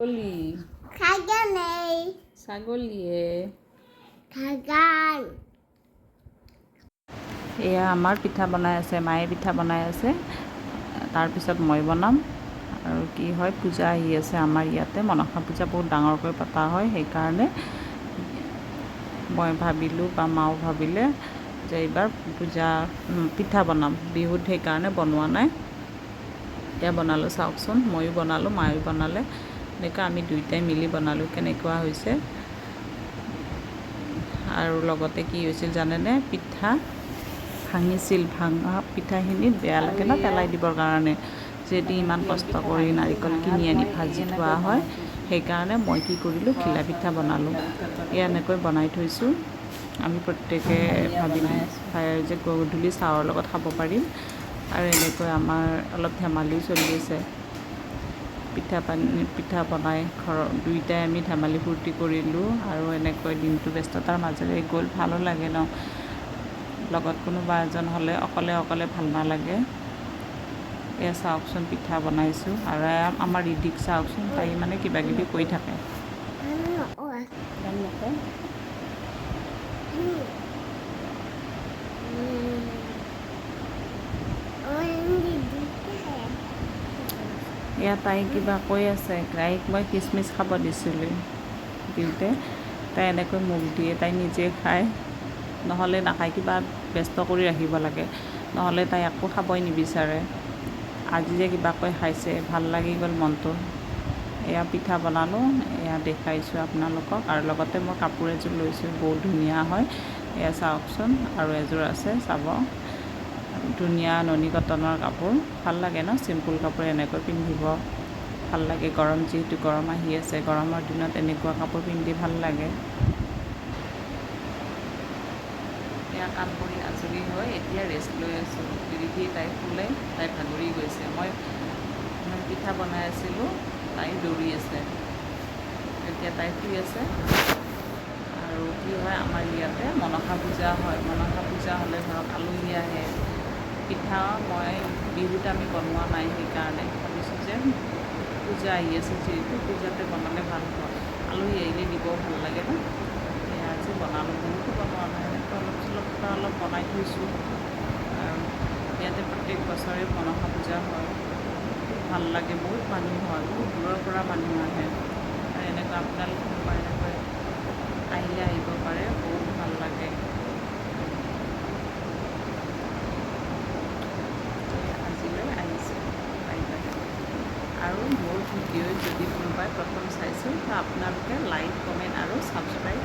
ছাগলী ছাগলীয়ে এয়া আমাৰ পিঠা বনাই আছে, মায়ে পিঠা বনাই আছে। তাৰপিছত মই বনাম। আৰু কি হয়, পূজা আহি আছে আমাৰ ইয়াতে, মনসা পূজা বহুত ডাঙৰকৈ পতা হয়। সেইকাৰণে মই ভাবিলোঁ বা মাও ভাবিলে যে এইবাৰ পিঠা বনাম বিহুত, সেইকাৰণে বনোৱা নাই। এতিয়া বনালোঁ, চাওকচোন, ময়ো বনালোঁ, মায়েও বনালে, এনেকৈ আমি দুয়োটাই মিলি বনালোঁ। কেনেকুৱা হৈছে। আৰু লগতে কি হৈছিল জানেনে, পিঠা ভাঙিছিল। ভাঙা পিঠাখিনি বেয়া লাগে ন পেলাই দিবৰ কাৰণে, যদি ইমান কষ্ট কৰি নাৰিকল কিনি আনি ভাজি থোৱা হয়। সেইকাৰণে মই কি কৰিলোঁ, ঘিলা পিঠা বনালোঁ। এনেকৈ বনাই থৈছোঁ। আমি প্ৰত্যেকে ভাবিলোঁ যে গধূলি চাহৰ লগত খাব পাৰিম। আৰু এনেকৈ আমাৰ অলপ ধেমালিও চলি আছে। পিঠা বনাই ঘৰৰ দুয়োটাই আমি ধেমালি ফূৰ্তি কৰিলোঁ। আৰু এনেকৈ দিনটো ব্যস্ততাৰ মাজেৰে গ'ল, ভালো লাগে ন, লগত কোনোবা এজন হ'লে। অকলে অকলে ভাল নালাগে। এয়া চাওকচোন, পিঠা বনাইছোঁ। আৰু আমাৰ ৰিধিক চাওকচোন, তাই মানে কিবা কিবি কৈ থাকে। এয়া তাই কিবা কৈ আছে। তাইক মই কিচমিচ খাব দিছিলোঁ, দিওঁতে তাই এনেকৈ মুখ দিয়ে, তাই নিজে খায়, নহ'লে নাখায়। কিবা ব্যস্ত কৰি ৰাখিব লাগে, নহ'লে তাই একো খাবই নিবিচাৰে। আজি যে কিবাকৈ খাইছে, ভাল লাগি গ'ল মনটো। এয়া পিঠা বনালোঁ, এয়া দেখাইছোঁ আপোনালোকক। আৰু লগতে মই কাপোৰ এযোৰ লৈছোঁ, বহুত ধুনীয়া হয়। এয়া চাওকচোন, আৰু এযোৰ আছে, চাব। ধুনীয়া ননী কটনৰ কাপোৰ, ভাল লাগে ন, চিম্পুল কাপোৰ এনেকৈ পিন্ধিব ভাল লাগে। গৰম যিহেতু, গৰম আহি আছে, গৰমৰ দিনত এনেকুৱা কাপোৰ পিন্ধি ভাল লাগে। এয়া কাম কৰি আজৰি হৈ এতিয়া ৰেষ্ট লৈ আছোঁ। ৰিধি তাই শুলে, তাই ভাগৰি গৈছে। মই পিঠা বনাই আছিলোঁ, তাই দৌৰি আছে। এতিয়া তাই শুই আছে। আৰু কি হয়, আমাৰ ইয়াতে মনসা পূজা হয়। মনসা পূজা হ'লে ধৰক আলহী আহে। পিঠা মই বিহুত আমি বনোৱা নাই, সেইকাৰণে ভাবিছোঁ যে পূজা আহি আছে যিহেতু, পূজাতে বনালে ভাল হয়। আলহী আহিলে দিবও ভাল লাগে ন। এয়া আজি বনালোঁ, বহুতো বনোৱা নাই, অলপ বনাই থৈছোঁ। আৰু ইয়াতে প্ৰত্যেক বছৰে মনসা পূজা হয়, ভাল লাগে। বহুত মানুহ হয়, বহুত দূৰৰ পৰা মানুহ আহে। আৰু এনেকুৱা আপোনালোকে এনেকৈ আহিলে আহিব পাৰে, বহুত ভাল লাগে। আজিলৈ আহিছোঁ, বাই বাই। আৰু মোৰ ভিডিঅ' যদি কোনোবাই প্ৰথম চাইছিল, তো আপোনালোকে লাইক, কমেণ্ট আৰু ছাবস্ক্ৰাইব